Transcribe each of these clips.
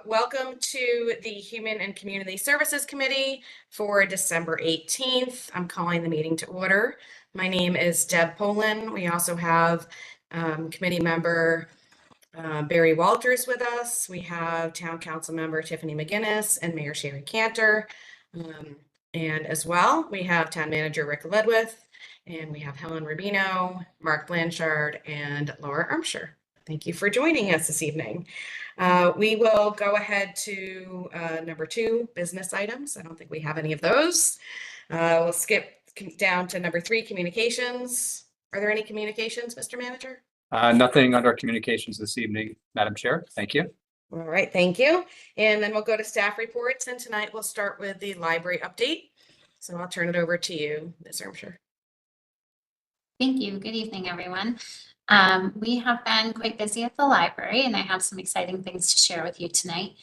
Welcome to the Human and Community Services Committee for December 18th. I'm calling the meeting to order. My name is Deb Poland. We also have committee member Barry Walters with us. We have Town Council member Tiffany McGinnis and Mayor Sherry Cantor. And as well, we have Town Manager Rick Ledwith, and we have Helen Rubino, Mark Blanchard, and Laura Armshire. Thank you for joining us this evening. We will go ahead to number 2, business items. I don't think we have any of those. We'll skip down to number 3, communications. Are there any communications, Mr. Manager? Nothing under communications this evening, Madam Chair. Thank you. All right, thank you. And then we'll go to staff reports, and tonight we'll start with the library update. So I'll turn it over to you, Ms. Armshire. Thank you. Good evening, everyone. We have been quite busy at the library, and I have some exciting things to share with you tonight.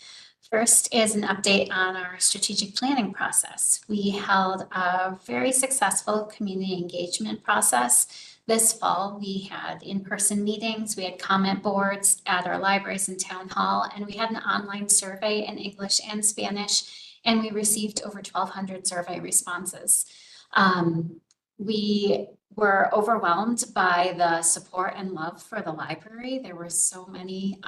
First is an update on our strategic planning process. We held a very successful community engagement process this fall. We had in-person meetings, we had comment boards at our libraries and town hall, and we had an online survey in English and Spanish, and we received over 1,200 survey responses. We were overwhelmed by the support and love for the library. There were so many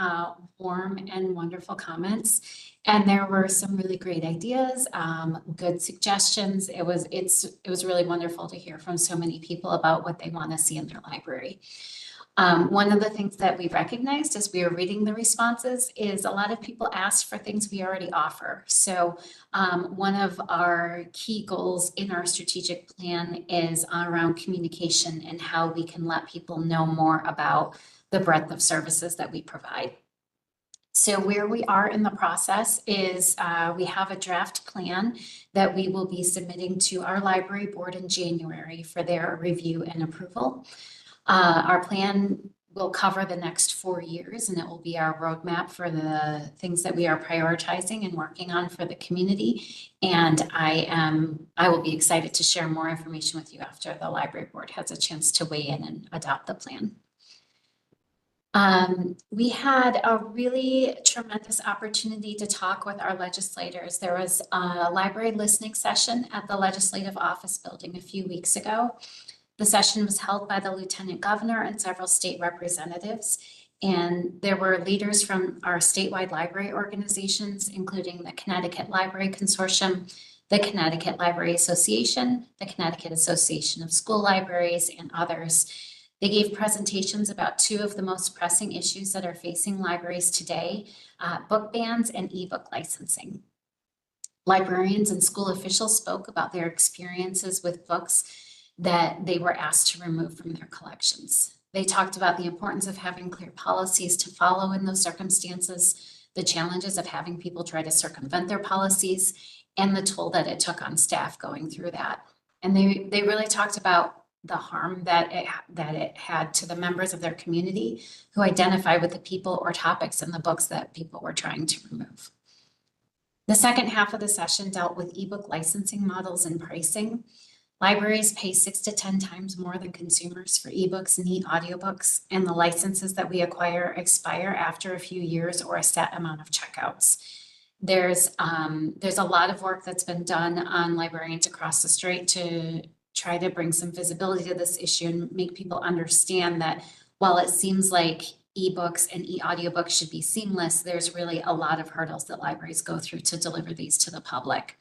warm and wonderful comments, and there were some really great ideas, good suggestions. It was really wonderful to hear from so many people about what they want to see in their library. One of the things that we recognized as we were reading the responses is a lot of people asked for things we already offer. So one of our key goals in our strategic plan is around communication and how we can let people know more about the breadth of services that we provide. So where we are in the process is we have a draft plan that we will be submitting to our library board in January for their review and approval. Our plan will cover the next 4 years, and it will be our roadmap for the things that we are prioritizing and working on for the community. And I will be excited to share more information with you after the library board has a chance to weigh in and adopt the plan. We had a really tremendous opportunity to talk with our legislators. There was a library listening session at the Legislative Office Building a few weeks ago. The session was held by the Lieutenant Governor and several state representatives, and there were leaders from our statewide library organizations, including the Connecticut Library Consortium, the Connecticut Library Association, the Connecticut Association of School Libraries, and others. They gave presentations about 2 of the most pressing issues that are facing libraries today, book bans and ebook licensing. Librarians and school officials spoke about their experiences with books that they were asked to remove from their collections. They talked about the importance of having clear policies to follow in those circumstances, the challenges of having people try to circumvent their policies, and the toll that it took on staff going through that. And they really talked about the harm that it had to the members of their community who identify with the people or topics in the books that people were trying to remove. The second half of the session dealt with ebook licensing models and pricing. Libraries pay 6 to 10 times more than consumers for ebooks and e-audiobooks, and the licenses that we acquire expire after a few years or a set amount of checkouts. There's a lot of work that's been done on librarians across the state to try to bring some visibility to this issue and make people understand that while it seems like ebooks and e-audiobooks should be seamless, there's really a lot of hurdles that libraries go through to deliver these to the public.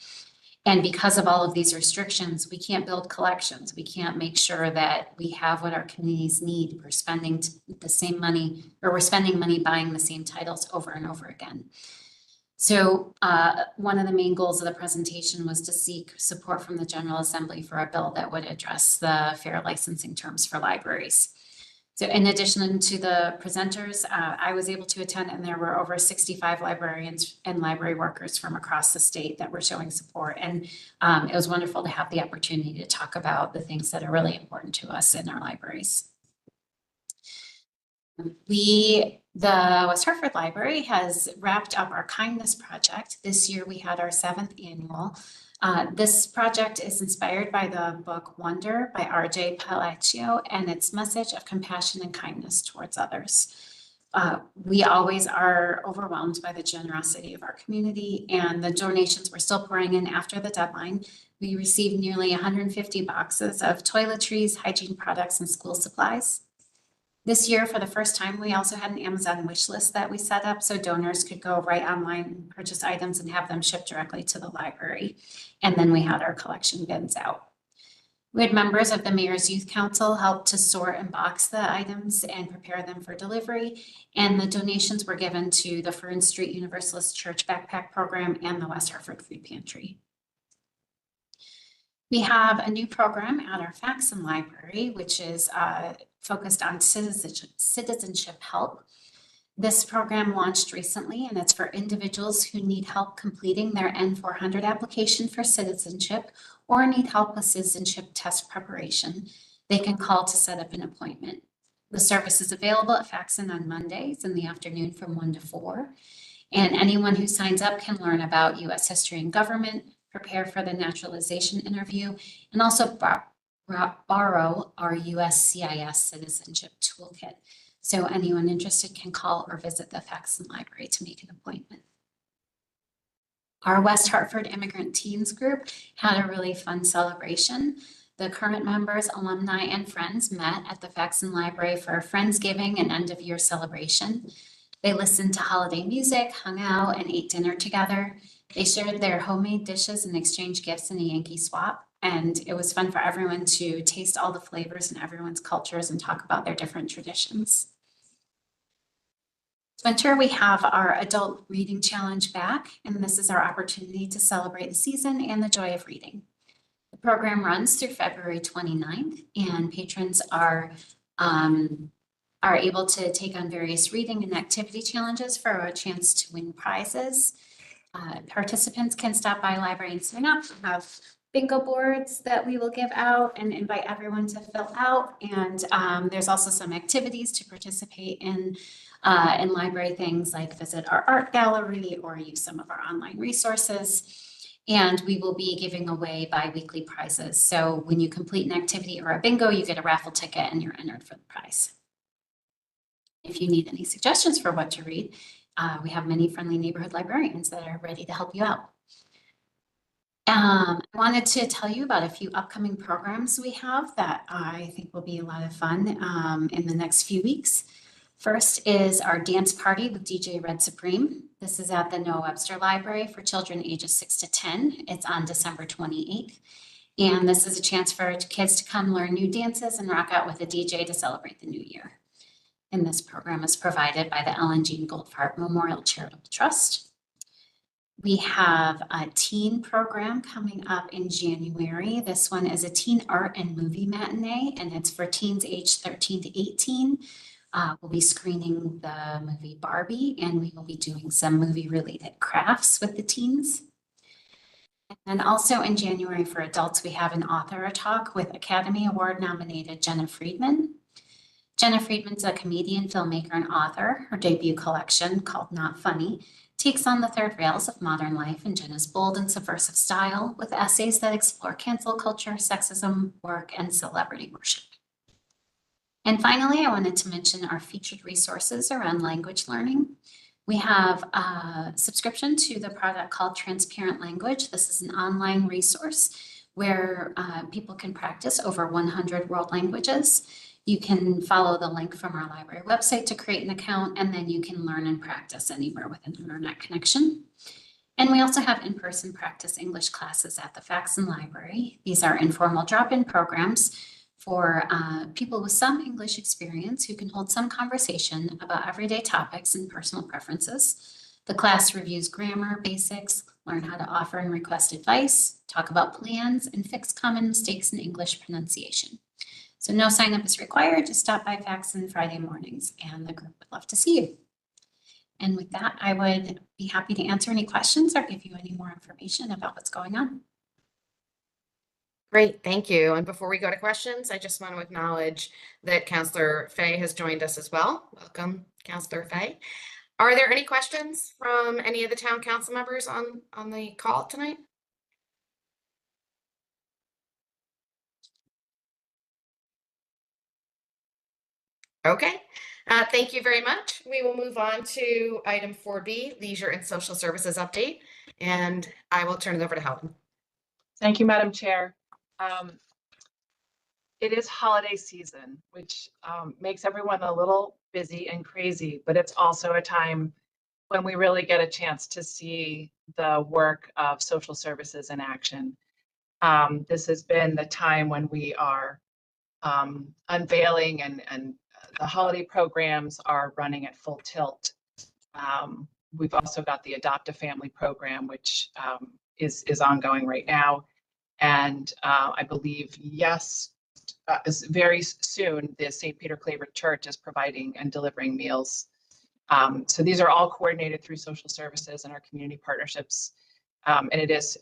And because of all of these restrictions, we can't build collections. We can't make sure that we have what our communities need. We're spending the same money, or we're spending money buying the same titles over and over again. So one of the main goals of the presentation was to seek support from the General Assembly for a bill that would address the fair licensing terms for libraries. So in addition to the presenters, I was able to attend, and there were over 65 librarians and library workers from across the state that were showing support. And it was wonderful to have the opportunity to talk about the things that are really important to us in our libraries. The West Hartford Library has wrapped up our kindness project. This year we had our 7th annual. This project is inspired by the book Wonder by R.J. Palacio and its message of compassion and kindness towards others. We always are overwhelmed by the generosity of our community, and the donations were still pouring in after the deadline. We received nearly 150 boxes of toiletries, hygiene products, and school supplies. This year, for the first time, we also had an Amazon wish list that we set up so donors could go right online and purchase items and have them shipped directly to the library. And then we had our collection bins out. We had members of the Mayor's Youth Council help to sort and box the items and prepare them for delivery. And the donations were given to the Fern Street Universalist Church Backpack Program and the West Hartford Food Pantry. We have a new program at our Faxon Library, which is focused on citizenship help. This program launched recently, and it's for individuals who need help completing their N400 application for citizenship or need help with citizenship test preparation. They can call to set up an appointment. The service is available at Faxon on Mondays in the afternoon from 1 to 4. And anyone who signs up can learn about U.S. history and government, prepare for the naturalization interview, and also borrow our USCIS citizenship toolkit. So anyone interested can call or visit the Faxon Library to make an appointment. Our West Hartford Immigrant Teens group had a really fun celebration. The current members, alumni, and friends met at the Faxon Library for a Friendsgiving and end of year celebration. They listened to holiday music, hung out, and ate dinner together. They shared their homemade dishes and exchanged gifts in a Yankee swap. And it was fun for everyone to taste all the flavors in everyone's cultures and talk about their different traditions. This winter, we have our Adult Reading Challenge back, and this is our opportunity to celebrate the season and the joy of reading. The program runs through February 29th, and patrons are able to take on various reading and activity challenges for a chance to win prizes. Participants can stop by library and sign up. We have bingo boards that we will give out and invite everyone to fill out. And there's also some activities to participate in library things like visit our art gallery or use some of our online resources. And we will be giving away bi-weekly prizes. So when you complete an activity or a bingo, you get a raffle ticket and you're entered for the prize. If you need any suggestions for what to read, we have many friendly neighborhood librarians that are ready to help you out. I wanted to tell you about a few upcoming programs we have that I think will be a lot of fun in the next few weeks. First is our dance party with DJ Red Supreme. This is at the Noah Webster Library for children ages 6 to 10. It's on December 28th. And this is a chance for kids to come learn new dances and rock out with a DJ to celebrate the new year. And this program is provided by the Ellen Jean Goldfarb Memorial Charitable Trust. We have a teen program coming up in January. This one is a teen art and movie matinee, and it's for teens aged 13 to 18. We'll be screening the movie Barbie, and we will be doing some movie-related crafts with the teens. And also in January for adults, we have an author talk with Academy Award nominated Jenna Friedman. Jenna Friedman's a comedian, filmmaker, and author. Her debut collection, called Not Funny, takes on the third rails of modern life in Jenna's bold and subversive style with essays that explore cancel culture, sexism, work, and celebrity worship. And finally, I wanted to mention our featured resources around language learning. We have a subscription to the product called Transparent Language. This is an online resource where people can practice over 100 world languages. You can follow the link from our library website to create an account, and then you can learn and practice anywhere with an internet connection. And we also have in-person practice English classes at the Faxon Library. These are informal drop-in programs for people with some English experience who can hold some conversation about everyday topics and personal preferences. The class reviews grammar basics, learn how to offer and request advice, talk about plans, and fix common mistakes in English pronunciation. So no sign up is required. Just stop by Faxon Friday mornings and the group would love to see you. And with that, I would be happy to answer any questions or give you any more information about what's going on. Great, thank you. And before we go to questions, I just want to acknowledge that Councillor Fay has joined us as well. Welcome, Councillor Fay. Are there any questions from any of the town council members on the call tonight? Okay, Thank you very much. We will move on to item 4B, Leisure and Social Services Update, and I will turn it over to Helen. Thank you, Madam Chair. It is holiday season, which makes everyone a little busy and crazy, but it's also a time when we really get a chance to see the work of social services in action. This has been the time when we are unveiling and the holiday programs are running at full tilt. We've also got the Adopt a Family program, which is ongoing right now. And I believe, yes, very soon, the St. Peter Claver Church is providing and delivering meals. So these are all coordinated through social services and our community partnerships. And it's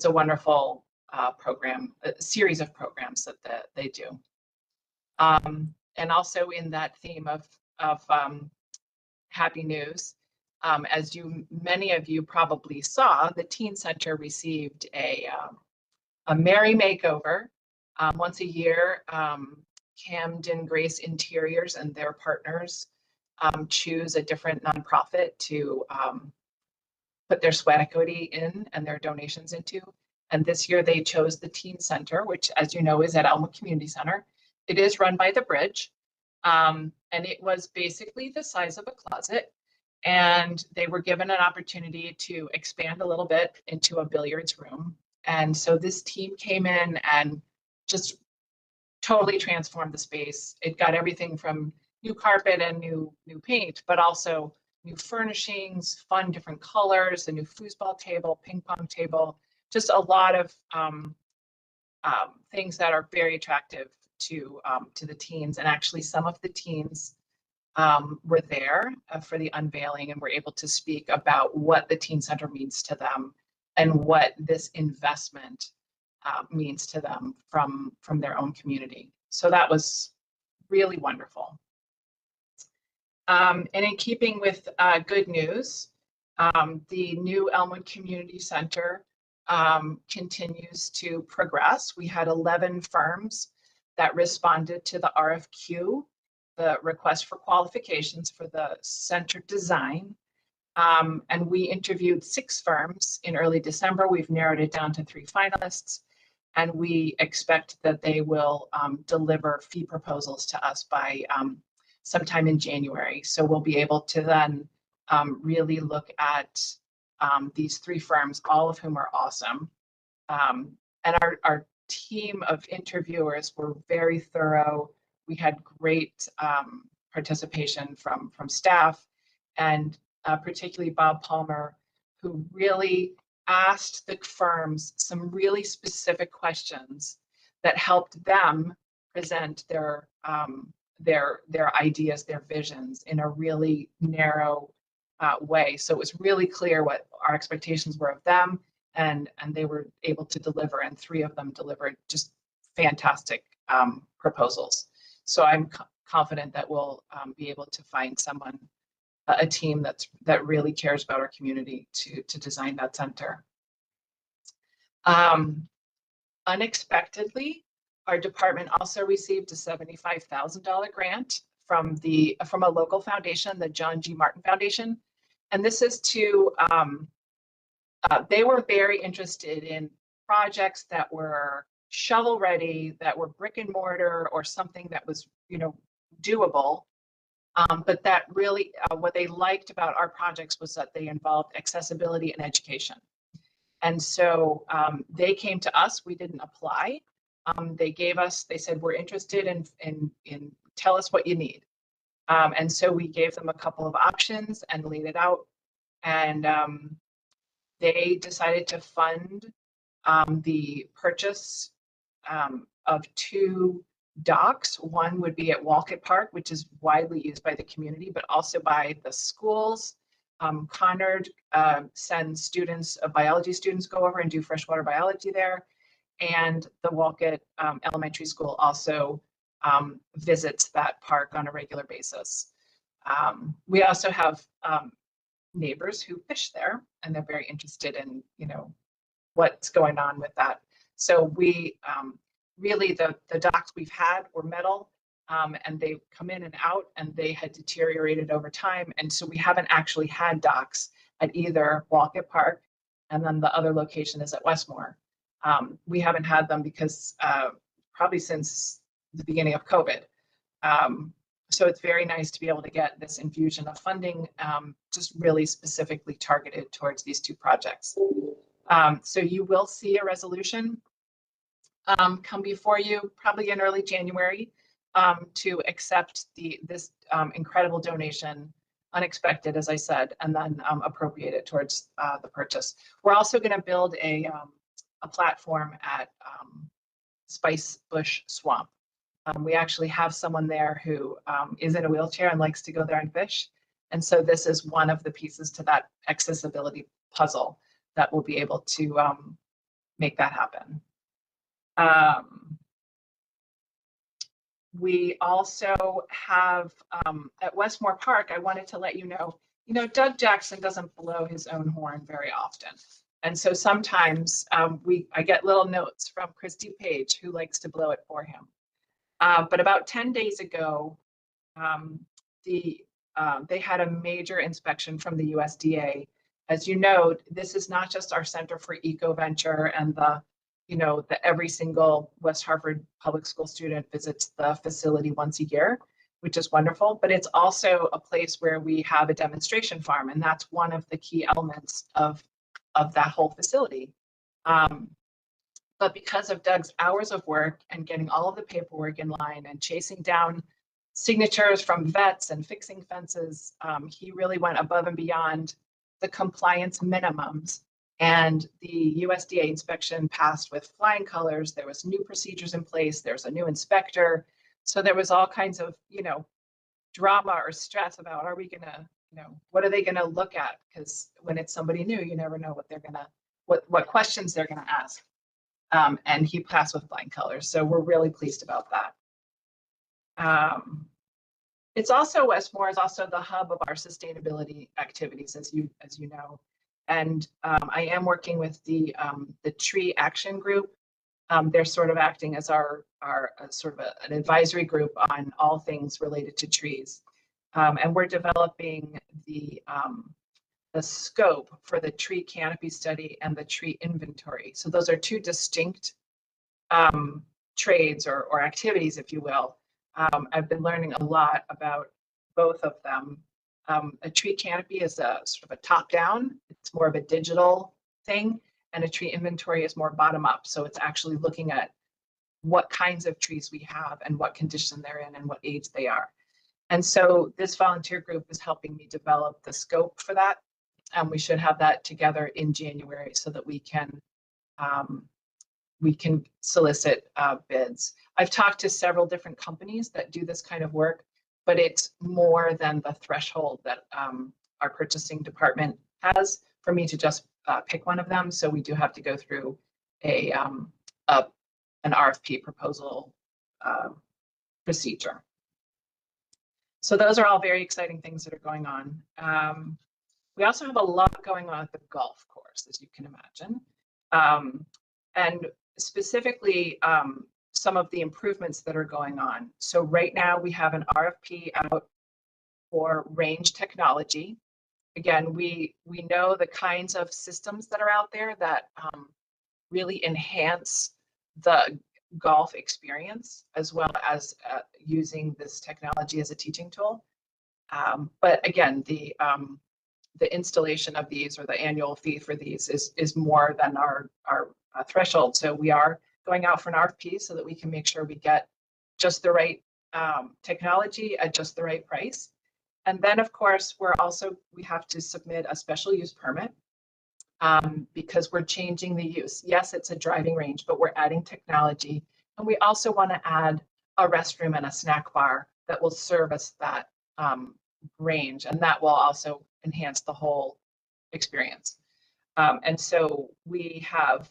a wonderful program, a series of programs that they do. And also in that theme of happy news, as many of you probably saw, the Teen Center received a merry makeover. Once a year, Camden Grace Interiors and their partners choose a different nonprofit to put their sweat equity in and their donations into. And this year they chose the Teen Center, which, as you know, is at Elmwood Community Center. It is run by the Bridge. And it was basically the size of a closet. And they were given an opportunity to expand a little bit into a billiards room. And so this team came in and just totally transformed the space. It got everything from new carpet and new paint, but also new furnishings, fun different colors, a new foosball table, ping pong table, just a lot of things that are very attractive to the teens. And actually some of the teens were there for the unveiling and were able to speak about what the Teen Center means to them and what this investment means to them from their own community. So that was really wonderful. And in keeping with good news, the new Elmwood Community Center continues to progress. We had 11 firms that responded to the RFQ, the request for qualifications for the center design. And we interviewed 6 firms in early December. We've narrowed it down to 3 finalists, and we expect that they will deliver fee proposals to us by sometime in January. So we'll be able to then really look at these 3 firms, all of whom are awesome. And our team of interviewers were very thorough. We had great participation from staff, and particularly Bob Palmer, who really asked the firms some really specific questions that helped them present their ideas, their visions in a really narrow way. So it was really clear what our expectations were of them, and they were able to deliver, and 3 of them delivered just fantastic proposals. So I'm confident that we'll be able to find someone, a team that really cares about our community to design that center. Unexpectedly, our department also received a $75,000 grant from a local foundation, the John G. Martin Foundation. And this is to, they were very interested in projects that were shovel ready, that were brick and mortar, or something that was, doable. But that really, what they liked about our projects was that they involved accessibility and education. And so they came to us. We didn't apply. They said, we're interested in tell us what you need. And so we gave them a couple of options and laid it out. And they decided to fund the purchase of 2 docks. One would be at Walcott Park, which is widely used by the community, but also by the schools. Conard sends students, biology students go over and do freshwater biology there. And the Walcott Elementary School also visits that park on a regular basis. We also have neighbors who fish there, and they're very interested in, what's going on with that. So we really, the docks we've had were metal. and they come in and out, and they had deteriorated over time. And so we haven't actually had docks at either Walcott Park, and then the other location is at Westmore. We haven't had them because probably since the beginning of COVID. So it's very nice to be able to get this infusion of funding, just really specifically targeted towards these two projects. So you will see a resolution come before you probably in early January to accept this incredible donation, unexpected, as I said, and then appropriate it towards the purchase. We're also going to build a platform at Spice Bush Swamp. We actually have someone there who is in a wheelchair and likes to go there and fish. And so this is one of the pieces to that accessibility puzzle that will be able to make that happen. We also have at Westmore Park, I wanted to let you know, Doug Jackson doesn't blow his own horn very often. And so sometimes I get little notes from Christy Page, who likes to blow it for him. But about 10 days ago, they had a major inspection from the USDA. As you know, this is not just our Center for Eco Venture and the every single West Hartford public school student visits the facility once a year, which is wonderful, but it's also a place where we have a demonstration farm, and that's one of the key elements of that whole facility. But because of Doug's hours of work and getting all of the paperwork in line and chasing down signatures from vets and fixing fences, he really went above and beyond the compliance minimums. And the USDA inspection passed with flying colors. There was new procedures in place. There's a new inspector. So there was all kinds of, drama or stress about, are we gonna, what are they gonna look at? Because when it's somebody new, you never know what they're gonna, what questions they're gonna ask. And he passed with flying colors. So we're really pleased about that. It's also, Westmore is also the hub of our sustainability activities, as you know. And I am working with the Tree Action Group. They're sort of acting as our sort of an advisory group on all things related to trees. And we're developing the scope for the tree canopy study and the tree inventory. So those are two distinct trades or activities, if you will. I've been learning a lot about both of them. A tree canopy is a sort of a top-down. It's more of a digital thing, and a tree inventory is more bottom-up. So it's actually looking at what kinds of trees we have and what condition they're in and what age they are. And so this volunteer group is helping me develop the scope for that. And we should have that together in January so that we can solicit bids. I've talked to several different companies that do this kind of work, but it's more than the threshold that our purchasing department has for me to just pick one of them. So we do have to go through an RFP proposal procedure. So those are all very exciting things that are going on. We also have a lot going on at the golf course, as you can imagine. And specifically, some of the improvements that are going on. So right now we have an RFP out for range technology. Again, we know the kinds of systems that are out there that really enhance the golf experience, as well as using this technology as a teaching tool. But again, the installation of these or the annual fee for these is more than our threshold. So we are going out for an RFP so that we can make sure we get just the right technology at just the right price. And then, of course, we have to submit a special use permit because we're changing the use. Yes, it's a driving range, but we're adding technology. And we also want to add a restroom and a snack bar that will service that range. And that will also enhance the whole experience. And so we have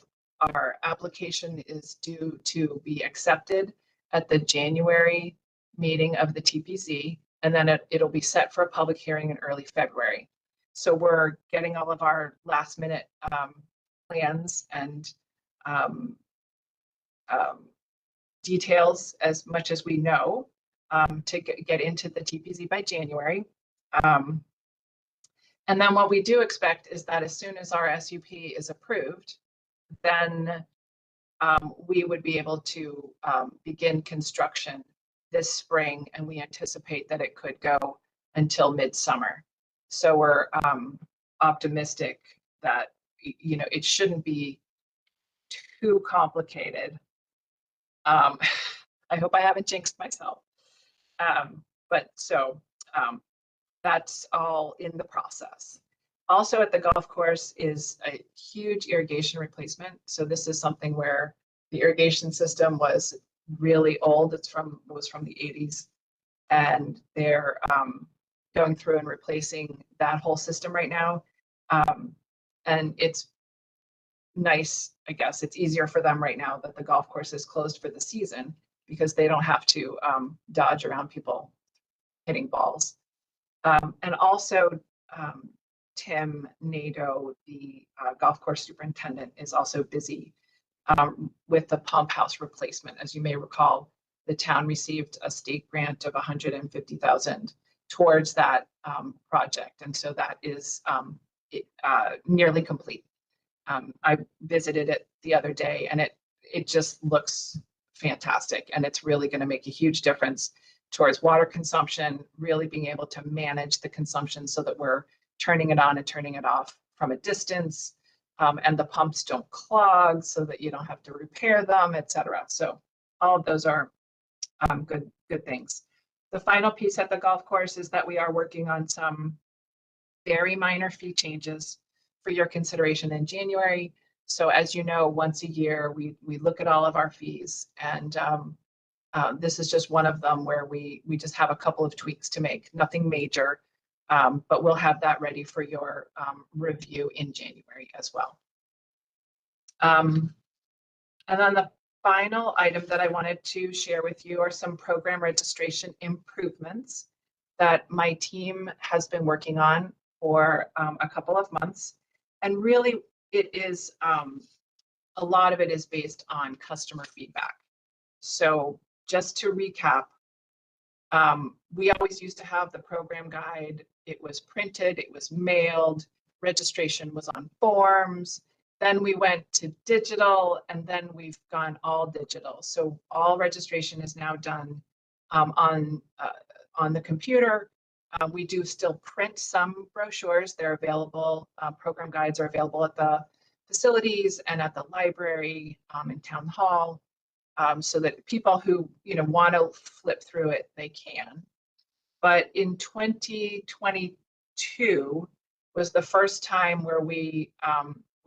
our application is due to be accepted at the January meeting of the TPC, and then it'll be set for a public hearing in early February. So we're getting all of our last minute plans and details as much as we know to get into the TPZ by January. And then what we do expect is that as soon as our SUP is approved, then we would be able to begin construction this spring, and we anticipate that it could go until midsummer. So we're optimistic that, you know, it shouldn't be too complicated. I hope I haven't jinxed myself. But so that's all in the process. Also at the golf course is a huge irrigation replacement. So this is something where the irrigation system was really old. It was from the 80s. And they're going through and replacing that whole system right now. And it's nice, I guess. It's easier for them right now that the golf course is closed for the season because they don't have to dodge around people hitting balls. And also, Tim Nadeau, the golf course superintendent, is also busy with the pump house replacement. As you may recall, the town received a state grant of $150,000 towards that project. And so that is nearly complete. I visited it the other day, and it just looks fantastic, and it's really going to make a huge difference towards water consumption, really being able to manage the consumption so that we're turning it on and turning it off from a distance, and the pumps don't clog so that you don't have to repair them, etc. So all of those are good things. The final piece at the golf course is that we are working on some very minor fee changes for your consideration in January. So as you know, once a year, we look at all of our fees, and this is just one of them where we just have a couple of tweaks to make, nothing major, but we'll have that ready for your review in January as well. And then the final item that I wanted to share with you are some program registration improvements that my team has been working on for a couple of months. And really, it is a lot of it is based on customer feedback. So just to recap, we always used to have the program guide. It was printed, it was mailed, registration was on forms. Then we went to digital, and then we've gone all digital. So all registration is now done on the computer. We do still print some brochures. They're available. Program guides are available at the facilities and at the library, in town hall, so that people who want to flip through it, they can. But in 2022 was the first time where we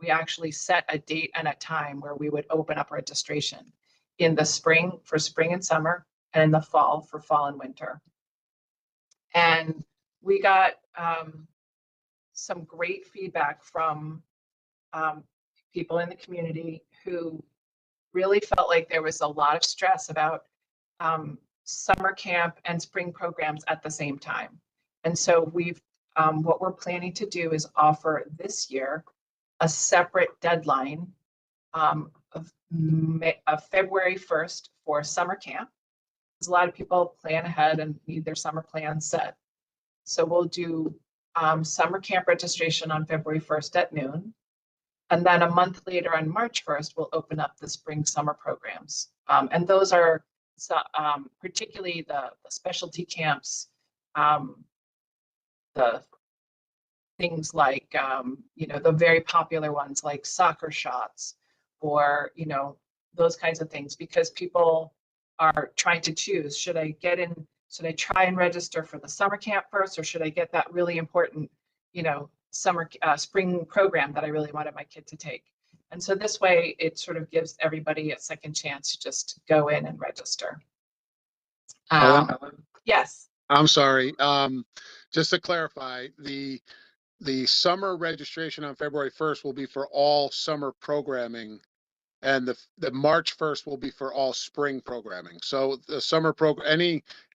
actually set a date and a time where we would open up registration in the spring for spring and summer, and in the fall for fall and winter. And we got some great feedback from people in the community who really felt like there was a lot of stress about summer camp and spring programs at the same time. And so what we're planning to do is offer this year a separate deadline of February 1st for summer camp. Because a lot of people plan ahead and need their summer plans set. So we'll do summer camp registration on February 1st at noon. And then a month later on March 1st, we'll open up the spring summer programs. And those are particularly the specialty camps, the things like, the very popular ones like soccer shots, or, those kinds of things, because people are trying to choose, should I try and register for the summer camp first, or should I get that really important, spring program that I really wanted my kid to take? And so this way, it sort of gives everybody a second chance to just go in and register. Yes. I'm sorry. Just to clarify, the summer registration on February 1st will be for all summer programming, and the March 1st will be for all spring programming. So the summer program,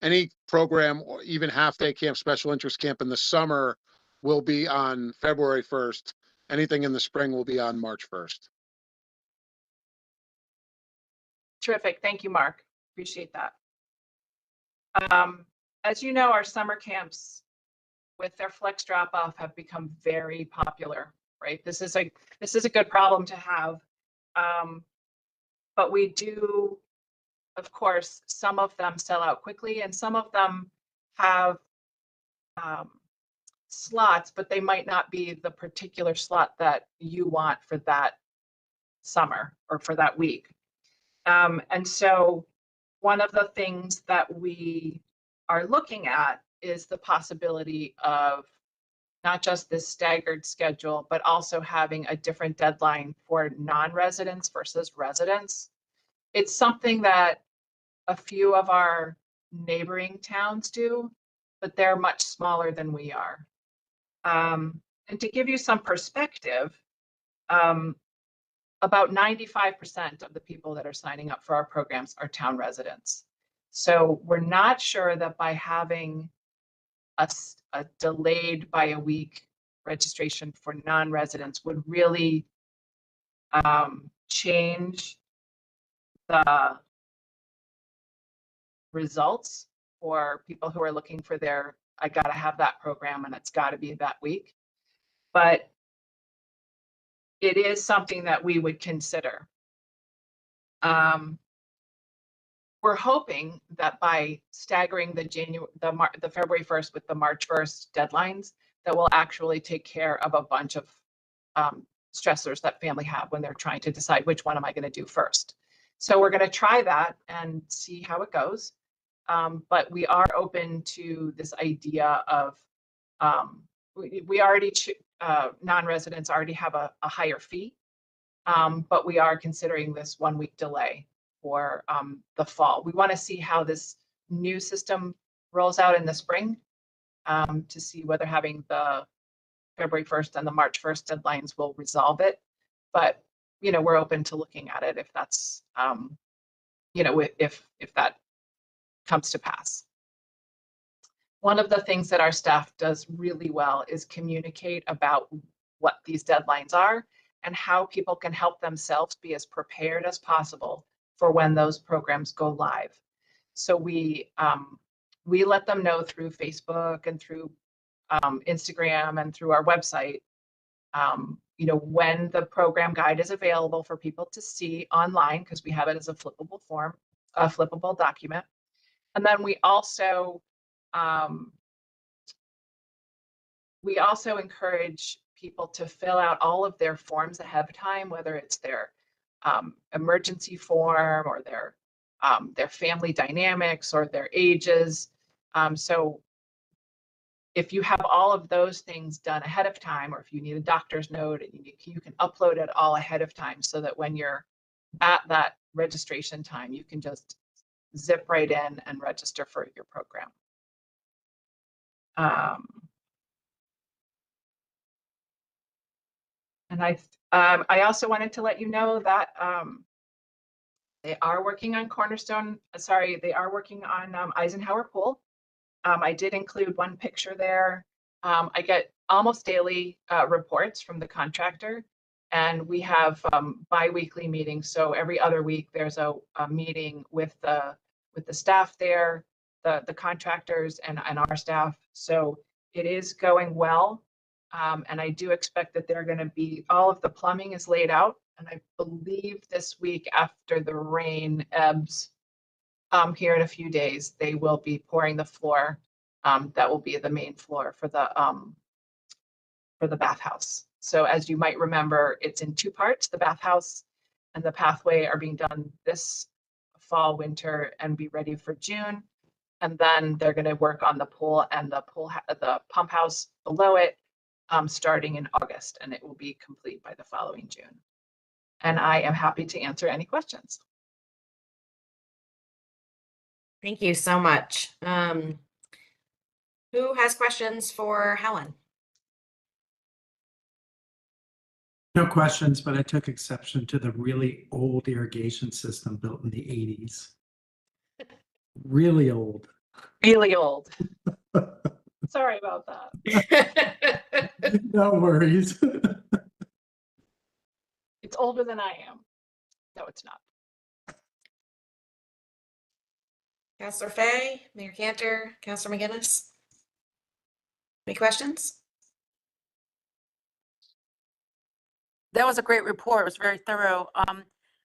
any program, or even half-day camp, special interest camp in the summer will be on February 1st. Anything in the spring will be on March 1st. Terrific. Thank you, Mark. Appreciate that. As you know, our summer camps with their flex drop off have become very popular, right? This is a good problem to have. But we do, of course, some of them sell out quickly and some of them have slots, but they might not be the particular slot that you want for that summer or for that week. And so one of the things that we are looking at is the possibility of not just this staggered schedule, but also having a different deadline for non-residents versus residents. It's something that a few of our neighboring towns do, but they're much smaller than we are. And to give you some perspective, about 95% of the people that are signing up for our programs are town residents. So we're not sure that by having a delayed by a week registration for non-residents would really change the results for people who are looking for their, I gotta have that program and it's gotta be that week. But it is something that we would consider. We're hoping that by staggering the February 1st with the March 1st deadlines, that will actually take care of a bunch of stressors that family have when they're trying to decide which one am I going to do first. So we're going to try that and see how it goes. But we are open to this idea of we already non-residents already have a higher fee, but we are considering this 1 week delay for the fall. We want to see how this new system rolls out in the spring to see whether having the February 1st and the March 1st deadlines will resolve it. But, you know, we're open to looking at it if that's, you know, if that comes to pass. One of the things that our staff does really well is communicate about what these deadlines are and how people can help themselves be as prepared as possible for when those programs go live. So we let them know through Facebook and through Instagram and through our website, you know, when the program guide is available for people to see online, because we have it as a flippable form, a flippable document. And then we also encourage people to fill out all of their forms ahead of time, whether it's their emergency form or their family dynamics or their ages. So if you have all of those things done ahead of time, or if you need a doctor's note, and you can upload it all ahead of time so that when you're at that registration time, you can just zip right in and register for your program. And I also wanted to let you know that they are working on they are working on Eisenhower Pool. I did include one picture there. I get almost daily reports from the contractor, and we have bi-weekly meetings. So every other week there's a meeting with the staff there, the contractors and our staff. So it is going well. And I do expect that they're going to be, all of the plumbing is laid out. And I believe this week, after the rain ebbs here in a few days, they will be pouring the floor. That will be the main floor for the bathhouse. So as you might remember, it's in two parts. The bathhouse and the pathway are being done this fall, winter, and be ready for June. And then they're going to work on the pool and the pump house below it, starting in August, and it will be complete by the following June. And I am happy to answer any questions. Thank you so much. Who has questions for Helen? No questions, but I took exception to the really old irrigation system built in the 80s. Really old. Really old. Sorry about that. No worries. It's older than I am. No, it's not. Counselor Fay, Mayor Cantor, Counselor McGinnis? Any questions? That was a great report. It was very thorough.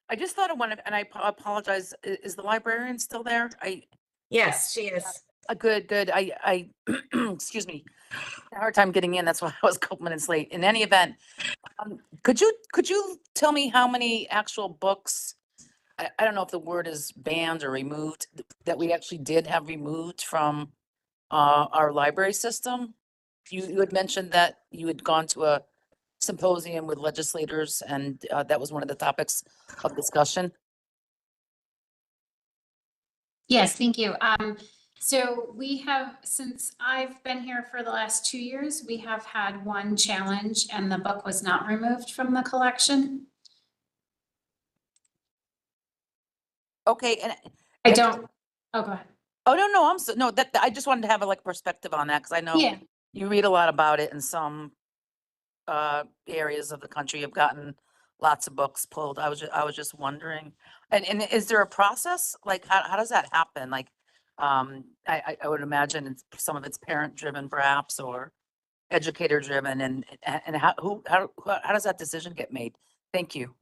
I just thought of one, and I apologize. Is the librarian still there? Yes, she is. Good. I, excuse me, had a hard time getting in. That's why I was a couple minutes late. In any event, could you tell me how many actual books, I don't know if the word is banned or removed, that we actually did have removed from our library system? You had mentioned that you had gone to a symposium with legislators, and that was one of the topics of discussion. Yes, thank you. So we have, since I've been here for the last 2 years, we have had one challenge and the book was not removed from the collection. Okay, and I don't, oh, go ahead. oh, no, I'm so, no, that, I just wanted to have a like perspective on that, because I know Yeah, you read a lot about it in some areas of the country. You've gotten lots of books pulled. I was just wondering, and is there a process? Like, how does that happen? Like, I would imagine it's, some of it's parent driven perhaps, or educator driven, and how does that decision get made? Thank you.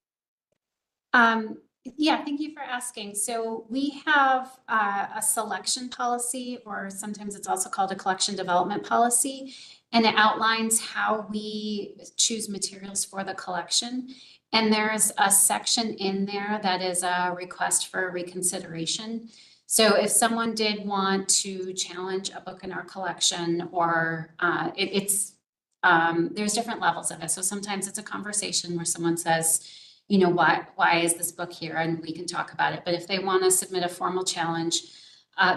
yeah, thank you for asking. So we have a selection policy, or sometimes it's also called a collection development policy. And it outlines how we choose materials for the collection. And there's a section in there that is a request for reconsideration. So if someone did want to challenge a book in our collection, or there's different levels of it. So sometimes it's a conversation where someone says, you know, why is this book here? And we can talk about it. But if they want to submit a formal challenge,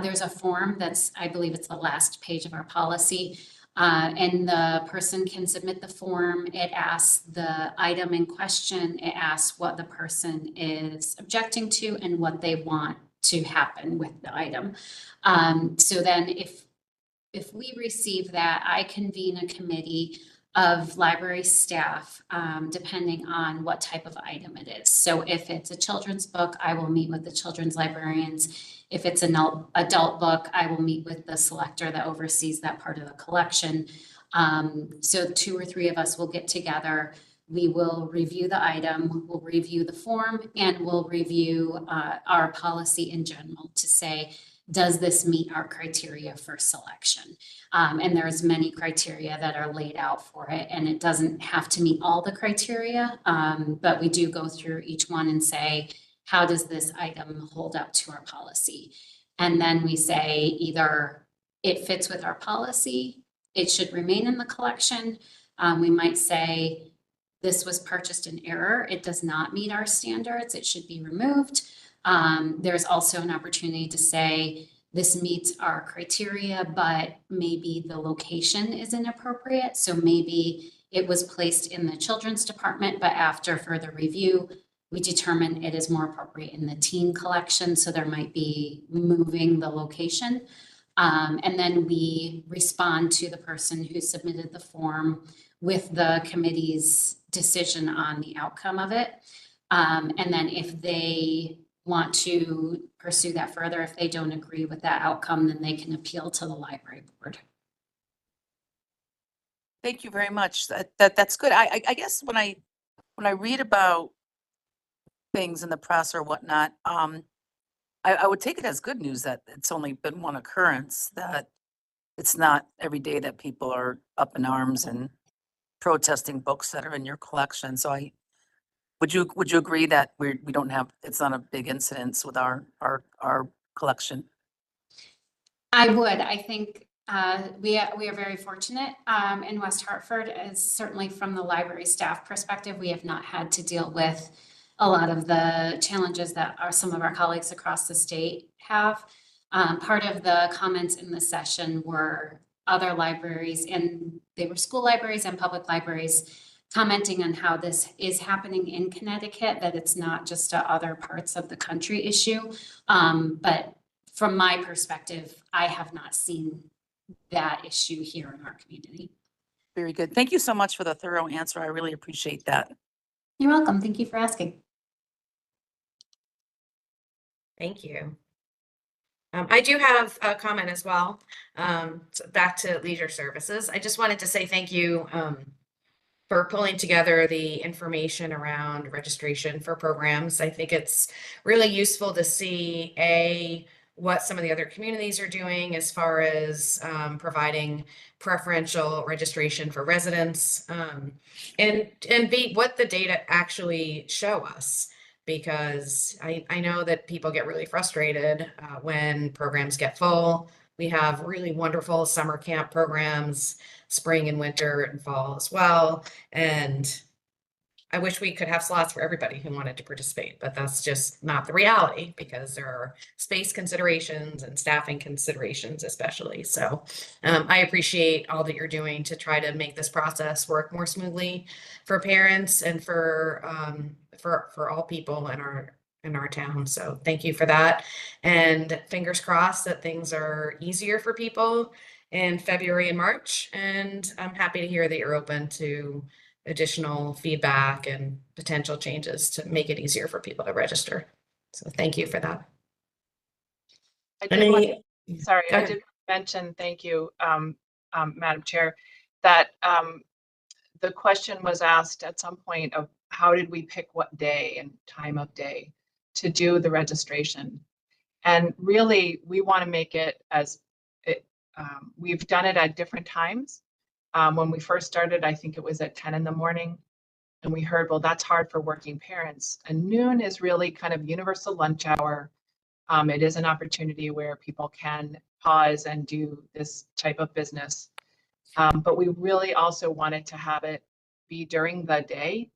there's a form that's, I believe it's the last page of our policy. And the person can submit the form. It asks the item in question. It asks what the person is objecting to and what they want to happen with the item. So then if we receive that, I convene a committee of library staff, depending on what type of item it is. So if it's a children's book, I will meet with the children's librarians. If it's an adult book, I will meet with the selector that oversees that part of the collection. So 2 or 3 of us will get together. We will review the item, we'll review the form, and we'll review our policy in general to say, does this meet our criteria for selection? And there's many criteria that are laid out for it, and it doesn't have to meet all the criteria, but we do go through each one and say, how does this item hold up to our policy? And then we say either it fits with our policy, it should remain in the collection. We might say this was purchased in error, it does not meet our standards, it should be removed. There's also an opportunity to say this meets our criteria, but maybe the location is inappropriate. So maybe it was placed in the children's department, but after further review, we determine it is more appropriate in the teen collection. So there might be moving the location. And then we respond to the person who submitted the form with the committee's decision on the outcome of it. And then if they want to pursue that further, if they don't agree with that outcome, then they can appeal to the library board. Thank you very much. That's good. I guess when I read about things in the press or whatnot, I would take it as good news that it's only been one occurrence, that it's not every day that people are up in arms and protesting books that are in your collection. So would you agree that we don't have, it's not a big incidence with our collection? I would. I think we are very fortunate in West Hartford, as certainly from the library staff perspective, we have not had to deal with a lot of the challenges that some of our colleagues across the state have. Part of the comments in the session were other libraries, and they were school libraries and public libraries, commenting on how this is happening in Connecticut, that it's not just a other parts of the country issue. But from my perspective, I have not seen that issue here in our community. Very good. Thank you so much for the thorough answer. I really appreciate that. You're welcome. Thank you for asking. Thank you. I do have a comment as well. So back to leisure services. I just wanted to say thank you for pulling together the information around registration for programs. I think it's really useful to see what some of the other communities are doing as far as providing preferential registration for residents, and B, what the data actually show us. Because I know that people get really frustrated when programs get full. We have really wonderful summer camp programs, spring and winter and fall as well. And I wish we could have slots for everybody who wanted to participate, but that's just not the reality because there are space considerations and staffing considerations, especially. So I appreciate all that you're doing to try to make this process work more smoothly for parents and for all people in our town. So thank you for that. And fingers crossed that things are easier for people in February and March. And I'm happy to hear that you're open to additional feedback and potential changes to make it easier for people to register. So thank you for that. I did want Sorry, Go I ahead. did mention, thank you, Madam Chair, that the question was asked at some point of how did we pick what day and time of day to do the registration? And really, we want to make it we've done it at different times. When we first started, I think it was at 10 in the morning. And we heard, well, that's hard for working parents. And noon is really kind of universal lunch hour. It is an opportunity where people can pause and do this type of business. But we really also wanted to have it be during the day,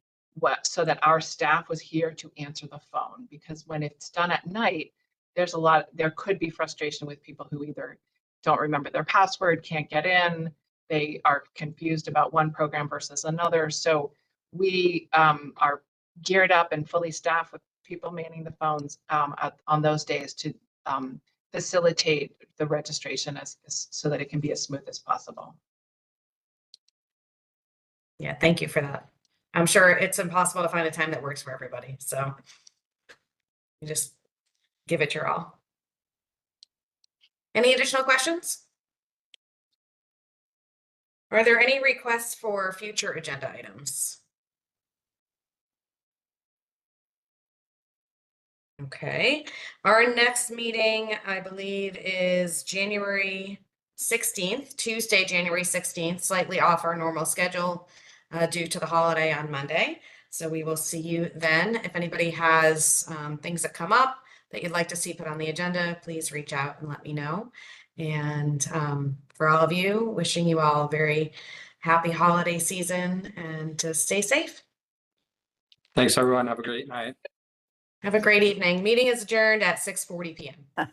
so that our staff was here to answer the phone. Because when it's done at night, there could be frustration with people who either don't remember their password, can't get in, they are confused about one program versus another. So we are geared up and fully staffed with people manning the phones on those days to facilitate the registration so that it can be as smooth as possible. Yeah, thank you for that. I'm sure it's impossible to find a time that works for everybody. So you just give it your all. Any additional questions? Are there any requests for future agenda items? Okay, our next meeting, I believe, is January 16th, Tuesday, January 16th, slightly off our normal schedule due to the holiday on Monday. So we will see you then. If anybody has things that come up that you'd like to see put on the agenda, please reach out and let me know. And for all of you, wishing you all a very happy holiday season and to stay safe. Thanks, everyone. Have a great night. Have a great evening. Meeting is adjourned at 6:40 p.m.